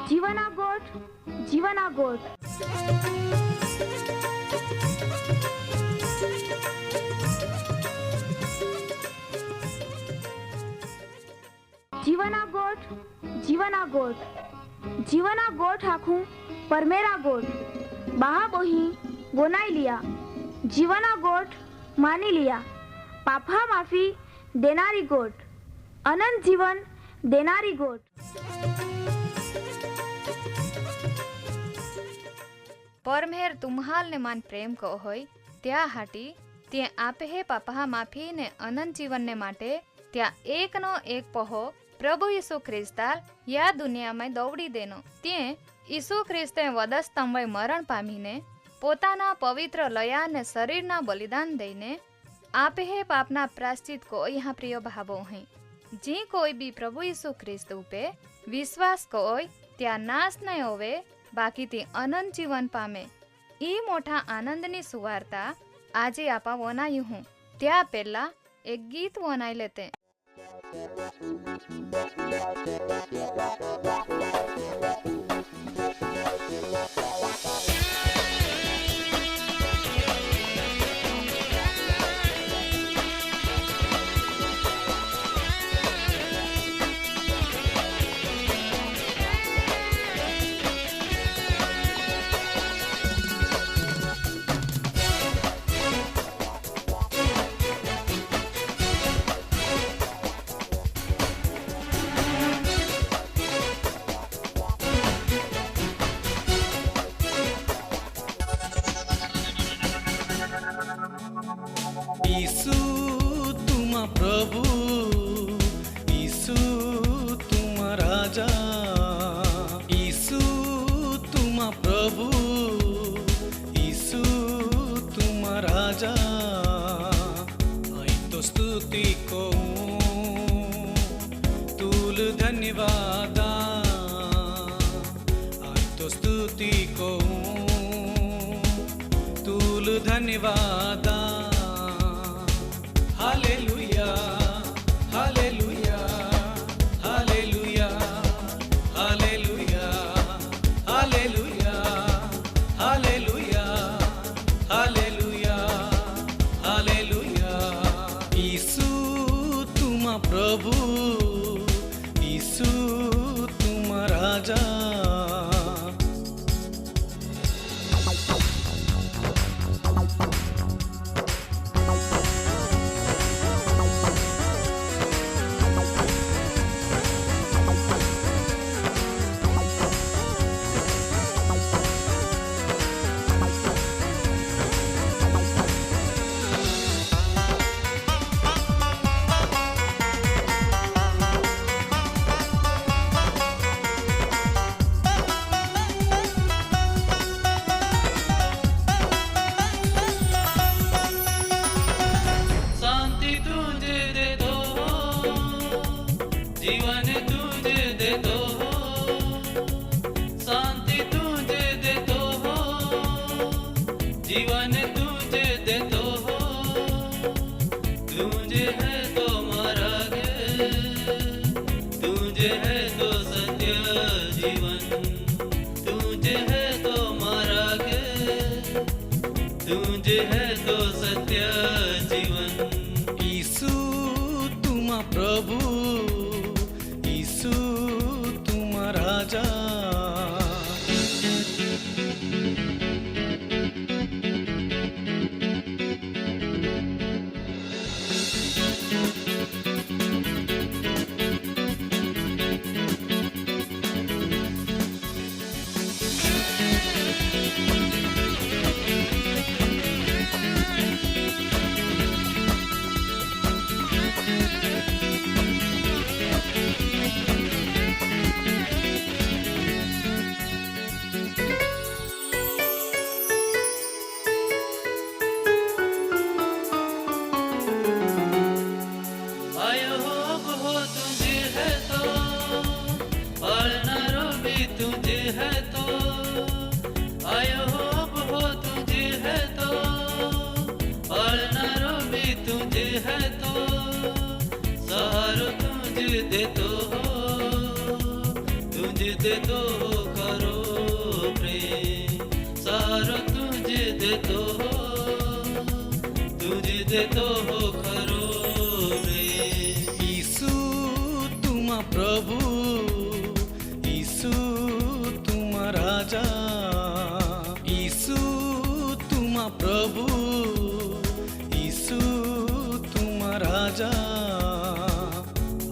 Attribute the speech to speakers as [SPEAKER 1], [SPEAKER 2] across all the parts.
[SPEAKER 1] जीवना गोठ, जीवना गोठ। जीवना गोठ, जीवना गोठ, जीवना गोठ आखूं परमेरा गोठ। बहा बोही बोनाई लिया, जीवना गोठ मानी लिया। पापा माफी देनारी गोठ, अनंत जीवन देनारी गोठ।
[SPEAKER 2] परमेर तुम्हाल ने मान प्रेम को होय त्या हाटी ते आपे हे पापा माफी ने अनंत जीवन ने माटे त्या एक नो एक पहो प्रभु यीशु ख्रिस्ताल या दुनिया में दौड़ी देनो ते यीशु ख्रिस्ते वधस्तंभे मरण पामीने पोताना पवित्र लया ने शरीरना बलिदान दईने आपे हे पापना प्रायश्चित को यहाँ प्रिय भावो हैं। जी कोई भी प्रभु यीशु ख्रिस्त उपे विश्वास कोय त्या नाश नहीं होवे बाकी ते अनंत जीवन पामे। ई मोटा आनंदनी सुवार्ता आजे आपा वनायु हूँ त्या पहला एक गीत वनाई लेते।
[SPEAKER 3] यीशु तुम प्रभु, यीशु तुम राजा, यीशु तुम प्रभु, यीशु तुम राजा। आई तो स्तुति को तुल धन्यवाद, आई तो स्तुति को तुल धन्यवाद। हालेलुया, हालेलुया, हालेलुया, हालेलुया, हालेलुया, हालेलुया, हालेलुया, हालेलुया। यीशु तुम प्रभु, यीशु तुम राजा।
[SPEAKER 4] जीवन तुझे दे दो, शांति तुझे दे दो, जीवन तुझे दे दो। तुझे है तो मरागे, तुझे है तो सत्य जीवन, तुझे है तो मरागे, तुझे है तो सत्य जीवन।
[SPEAKER 3] यीशु तुम प्रभु, यीशु तुम राजा।
[SPEAKER 4] है तो आयो हो तुझे है तो पालना भी तुझे है तो सहारो तुझे दे तो तुझे दे तो देतो हो खरो रे।
[SPEAKER 3] ईसु तुमा प्रभु, ईसु तुमा राजा, ईसु तुमा प्रभु, ईसु तुमा राजा।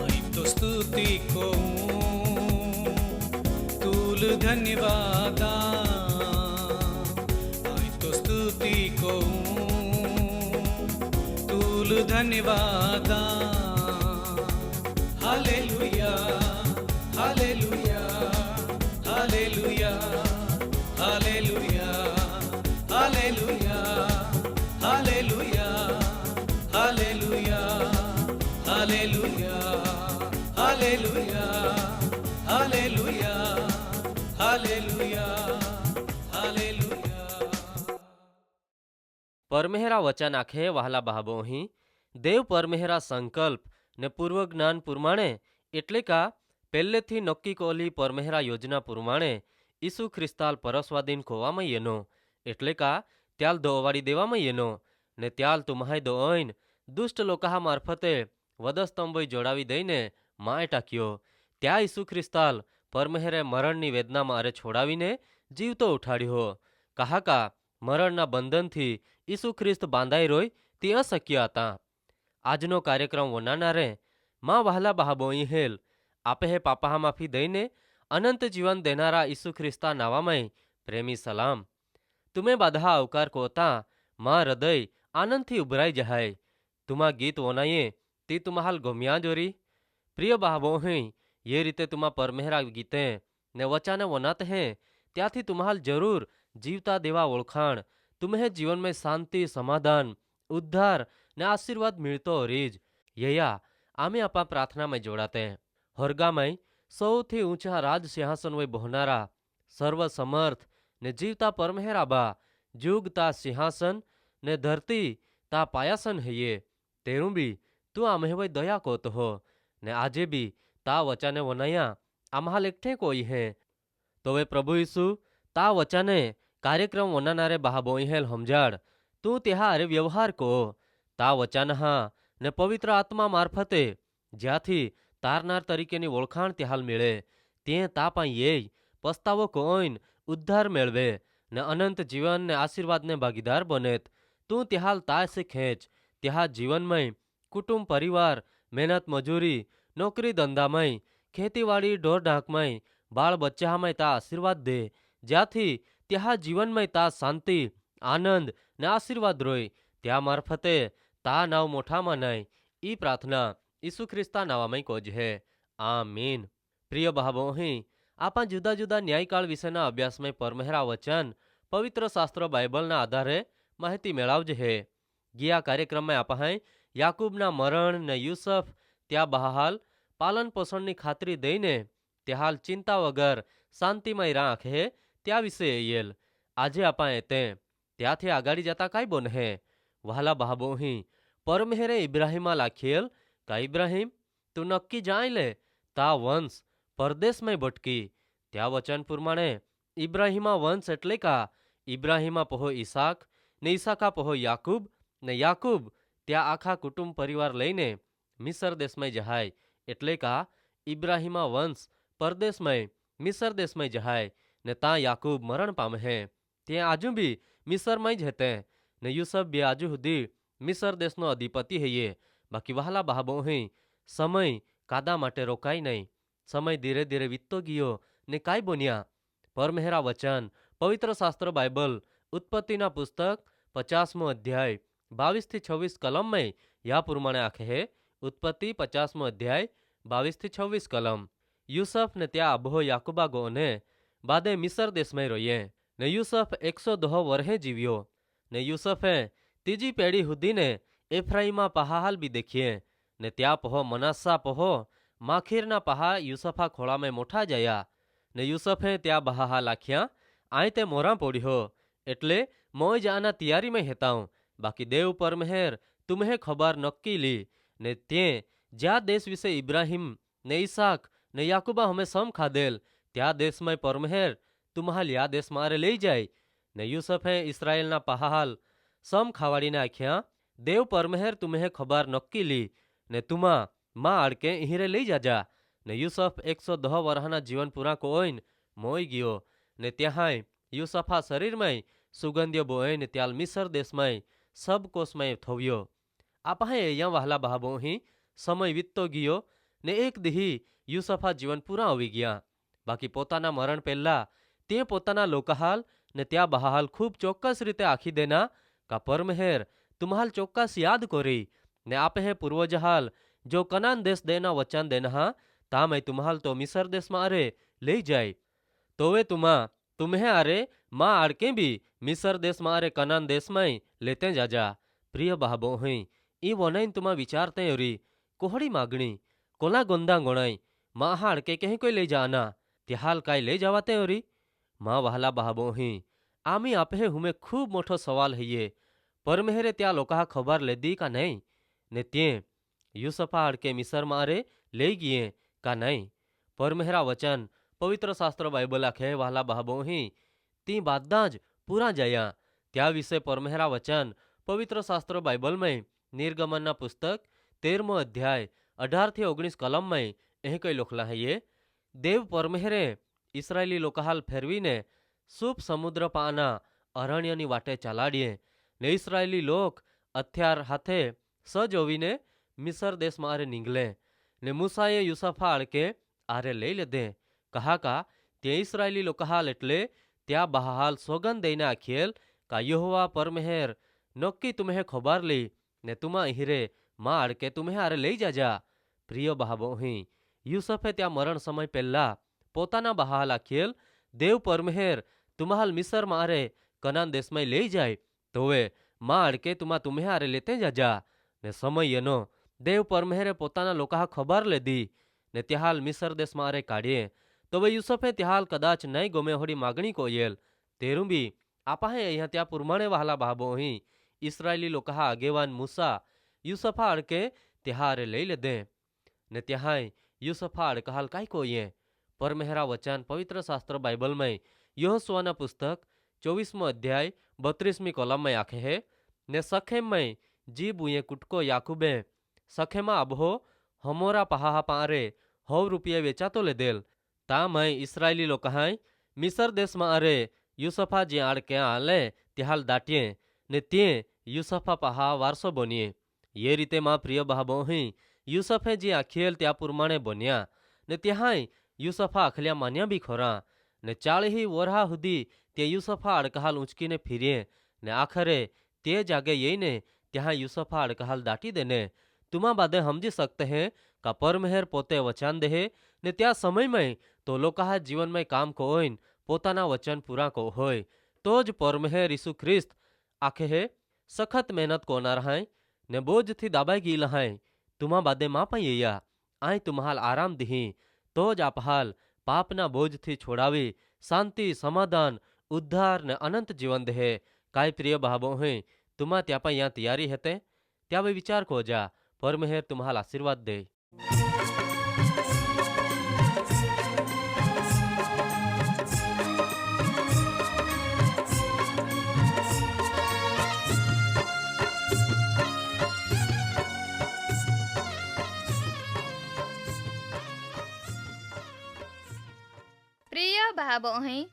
[SPEAKER 3] आई तो स्तुति को तुल धन्यवादा, आई तो स्तुति को तुल धन्यवादा। हालेलुया, हालेलुया, हालेलुया, हालेलुया, हालेलुया, हालेलुया, हालेलुया, हालेलुया, हालेलुया, हालेलुया, हालेलुया, हालेलुया।
[SPEAKER 5] પરમેહરા વચન આખે વહાલા બહાબોહી દેવ પરમેહરા સંકલ્પ ને પૂર્વ જ્ઞાન પ્રમાણે એટલે કા પહેલેથી નક્કી કોલી પરમેહરા યોજના પ્રમાણે ઈસુ ખ્રિસ્તાલ પરસ્વાદીન ખોવામાં એનો એટલે કા ત્યાલ દોવાડી દેવામાં એનો ને ત્યાલ તુમ્હાય દોઈન દુષ્ટ લોકાહા મારફતે વદસ્તંભોય જોડાવી દઈને માય ટાક્યો ત્યાં ઈસુ ખ્રિસ્તાલ પરમેહરે મરણની વેદના મારે છોડાવીને જીવતો ઉઠાડ્યો કહાકા મરણના બંધનથી ઈસુ ખ્રિસ્ત બાંધાઈ રોય તે અશક્ય હતા આજનો કાર્યક્રમ વનાનારે માં વહાલા બહાબોઈ હેલ આપે હે પાપા માફી દઈને અનંત જીવન દેનારા ઈસુ ખ્રિસ્તા નાવામય પ્રેમી સલામ તુમે બધા અવકાર કોતા માં હૃદય આનંદથી ઉભરાઈ જહાય તુમા ગીત વનાઈએ તે તુમ્હાલ ગમ્યા જોરી પ્રિય બહાબોહી ये रीते तुम्हा परमेहरा गीते ने वचाने वनात हैं त्याथी तुम्हाल जरूर जीवता देवा ओळखाण तुम्हें जीवन में शांति समाधान उद्धार ने आशीर्वाद मिलतो रीज यया आमे आपा प्रार्थना में जोड़ाते होरगामय सौथी ऊंचा राज सिंहासन वै बोहनारा सर्व समर्थ ने जीवता परमेहरा बा जुगता सिंहासन ने धरती ता पायासन है ये तेरू बी तू आमे वै दया कोत हो ने आजे बी ता वचाने वनाया आम्हाल एकठे कोई है तो वे प्रभु यीशु ता वचाने कार्यक्रम वनानारे बहाबोई हेल हमजाड़ तू त्या अरे व्यवहार को ता वचन हा ने पवित्र आत्मा मार्फते ज्याथी तारनार तरीकेनी ओळखाण त्याहाल मिळे ते ता पाई ये पस्तावो कोईन उद्धार मेळवे ने अनंत जीवन ने आशीर्वाद ने भागीदार बनेत तू त्याहाल ता से खेच त्या जीवनमय कुटुंब परिवार मेहनत मजूरी नौकरी धंधामय खेतीवाड़ी ढोर ढाकमय बाळ बच्चामय ता आशीर्वाद दे ज्याथी त्या जीवनमय ता शांति आनंद ने आशीर्वाद रोय त्या मार्फते ता नाव मोठा मनाय ई प्रार्थना ईसु ख्रिस्ता नावामय कोज है आमीन प्रिय बहाबोही आपा जुदा जुदा न्यायकाळ विषयना अभ्यासमय परमेहरा वचन पवित्र शास्त्र बाइबलना आधारे माहिती मेळावज है गया कार्यक्रम में आपा हैं याकूबना मरण ने यूसुफ त्या बहाल पालन पोषणनी खातरी दईने त्याहाल चिंता वगर शांतिमय राख है त्या विषय येल आजे आपाए ते त्याथी आगाड़ी जता काई बोन है वहाला बहाबोही परमेहरे इब्राहिमा लाखियल का इब्राहिम तू नक्की जाय ले ता वंश परदेश में भटकी त्या वचन प्रमाणे इब्राहिमा वंश एटले का इब्राहिमा पहो ईसाक ने ईसाका पहो याकूब ने याकूब त्या आखा कुटुंब परिवार लईने मिसर देश में जहाय एटले का इब्राहिमा वंश परदेश में मिसर देश में जहाय ने ता याकूब मरण पामे है ते आजू भी मिसर में ज हेते ने यूसुफ भी आजू हुदी मिसर देश नो अधिपति है ये बाकी वहाला बहाबोही समय कादा माटे रोकाई नहीं समय धीरे धीरे वीततो गयो ने काय बोनिया परमेहरा वचन पवित्र शास्त्र बाइबल उत्पत्तिना पुस्तक 50मो अध्याय 22-26 कलम में या प्रमाणे आखे है उत्पत्ति 50मो अध्याय 22-26 कलम यूसुफ ने त्या अबहो याकूबा गोने बादे मिसर देश में रोये ने यूसुफ 102 वर्षे जीव्यो ने यूसुफे तीजी पेढ़ी हुदी ने एफ्राइमा पहाल भी देखिए ने त्या पहो मनासा पहो माखीरना पहा यूसुफा खोड़ा में मोठा जया ने यूसुफे त्या बहा लाख्या आय ते मोरा पोड़्यो एटले मोय जाना तैयारी में हेताऊं बाकी देव परमेहर तुम्हें खबर नक्की ली ने ते ज्या देश विषे इब्राहिम ने ईसाक ने याकूबा हमें सम खादेल त्या देश में परमेहर तुम्हाल या देश मारे ले जाय ને યુસફે ઇસરાયેલના પહાલ સમ ખાવાડીને આખ્યા, દેવ પરમેહેર તુમ્હે ખબર નક્કી લી ને તુમા માં આડકે ઈહરે લઈ જાજા. ને યુસફ 110 વર્ષના જીવન પૂરા કોઈન મોઈ ગયો ને ત્યાંય યુસફા શરીરમાંય સુગંધ્ય બોઈને ત્યાલ મિસર દેશમાંય સબ કોષમાંય થવ્યો. આપણે અહીંયા વહાલા બહાબોહી સમય વીતતો ગયો ને એક દિહી યુસફા જીવન પૂરા આવી ગયા. બાકી પોતાના મરણ પહેલા તે પોતાના લોકહાલ ને ત્યાં બહાલ ખૂબ ચોક્કસ રીતે આખી દેના કા પરમહેર તુમ્હાલ ચોક્કસ યાદ કરી ને આપે પૂર્વજહાલ જો કનાન દેશ દેના વચન દેના તામે તુમ્હાલ તો મિસર દેશમાં અરે લઈ જાય તોવે તુમ્હે અરે માં આડકે બી મિસર દેશમાં અરે કનાન દેશમાંય લેતે જાજા. પ્રિય બહાબો હઈ ઈ વનાઈન તુમા વિચારતે અરી કોહડી માગણી કોલા ગોંદા ગોણાઈ માં હાડ કે કહી કોઈ લઈ જાના તે હાલ કાંઈ લઈ જવાતે અરી. માં વહાલા બહાબો હી આમી આપે હુમે ખૂબ મોટો સવાલ હૈયે પરમેહરે ત્યાં લોકા ખબર લેદી કા નહીં ને ત્યાં યુસફા હાડ કે મિસરમાં અરે લઈ ગયે કા નહીં. પરમેહરા વચન પવિત્ર શાસ્ત્ર બાઇબલ આખે વહાલા બહાબો હી તી બાદા જ પૂરા જયા. ત્યાં વિશે પરમેહરા વચન પવિત્ર શાસ્ત્ર બાઇબલમાં નિર્ગમનના પુસ્તક 13મો અધ્યાય 18-19 કલમમાં એ કઈ લખલા હૈયે, દેવ પરમેહરે ઇસરાયેલી લોકાહાલ ફેરવીને સુપ સમુદ્ર પાના અરણ્યની વાટે ચાલાડીએ ને ઇસરાયેલી લોક હથિયાર હાથે સજોવીને મિસર દેશમાં આરે નીંગલે ને મૂસાએ યુસફા આડકે આરે લઈ લેદે. કહા કા તે ઇસરાયેલી લોકાહાલ એટલે ત્યાં બહાલ સોગન દઈને આખેલ કા યહોવા પરમેહેર નક્કી તુમ્હે ખબર લી ને તુમા ઈહરે માં આડકે તુમ્હે આરે લઈ જાજા. પ્રિય બહાબો હી યુસફે ત્યાં મરણ સમય પહેલા પોતાના બહાલ આખેલ દેવ પરમેહેર તુમ્હાલ મિસર મારે કનાન દેશમાં લઈ જાય તોવે માં આડકે તુમ્હે આરે લેતે જાજા. ને સમય એનો દેવ પરમેહેરે પોતાના લોકા ખબર લેદી ને ત્યાહાલ મિસર દેશમાં આરે કાઢીએ તોવે યુસફે ત્યાહાલ કદાચ નહીં ગમે હોડી માગણી કોયેલ તેરું બી આપાહે અહીંયા ત્યાં પુરમાણે વહાલા બહાબો અહીં ઇસરાયેલી લોકા આગેવાન મૂસા યુસફા અડકે ત્યાહારે લઈ લેદે ને ત્યાહાય યુસફા અડકહાલ કાંઈ કોઈએ. પરમેહરા વચન પવિત્ર શાસ્ત્ર બાઇબલમાં યહોશુઆના પુસ્તક 24મો અધ્યાય 32મી કોલમમાં આખે હે ને સખેમમાં જી બુએ કુટકો યાકુબે સખેમાં આબહો હમોરા પહાહા પારે 100 રૂપિયા વેચાતો લેદેલ. તામય ઇસરાયેલી લોકાહાય મિસર દેશમાં અરે યુસફા જે આડકે આલે ત્યાહાલ દાટીએ ને તે યુસફા પહા વારસો બનીએ. એ રીતે માં પ્રિય બહાબો અહીં યુસફે જે આખેલ ત્યાં પુરમાણે બન્યા ને ત્યાંય યુસફા આખલ્યા માન્યા બી ખોરા ને 40 વરહા સુધી તે યુસફા અડકહાલ ઊંચકીને ફીરીએ ને આખરે તે જાગે જઈને ત્યાં યુસફા અડકહાલ દાટી દેને. તુમા બાદે સમજી શકતે હે કા પરમેહેર પોતે વચન દેહે ને ત્યાં સમયમાં તો લોકા જીવનમાં કામ કોઈન પોતાના વચન પૂરા કો હોય તો જ પરમેહેર ઈસુ ખ્રિસ્ત આખે હે સખત મહેનત કોના રહાય ને બોજથી દાબાઈ ગઈ લહાય તુમા બાદે માં પૈયા આય તુમ્હાલ આરામ દીહી તો જ આપહાલ પાપના બોજથી છોડાવી શાંતિ સમાધાન ઉદ્ધાર ને અનંત જીવન દેહે. કાંઈ પ્રિય બહાબો હે તુમા ત્યાં પણ તૈયારી હતે ત્યાં વિચાર કો જા પરમેહેર તુમ્હાલ આશીર્વાદ દે.
[SPEAKER 2] પ્રિય ભાબો અહીં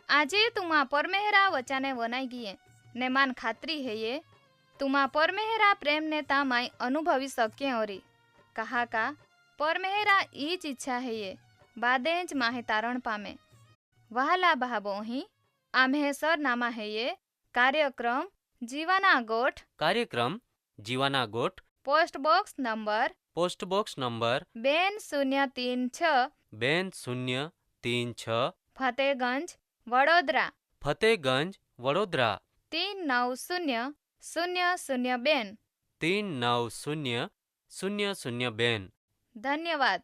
[SPEAKER 2] આજે તુમા પરમેહરા વચાને વનાઈ ગયે ને માન ખાતરી હૈયે તુમા પરમેહરા પ્રેમને તામાય અનુભવી શક્ય ઓરી. કહા કા પરમેહરા ઈ જ ઈચ્છા હૈયે બાદે જ માહે તારણ પામે. વહાલા ભાબો અહીં આમ્હે સરનામા હૈયે કાર્યક્રમ
[SPEAKER 5] જીવાના ગોઠ
[SPEAKER 2] post box number
[SPEAKER 5] 2036
[SPEAKER 2] Fatehganj Vadodara 390002.
[SPEAKER 5] 390002.
[SPEAKER 2] ધન્યવાદ.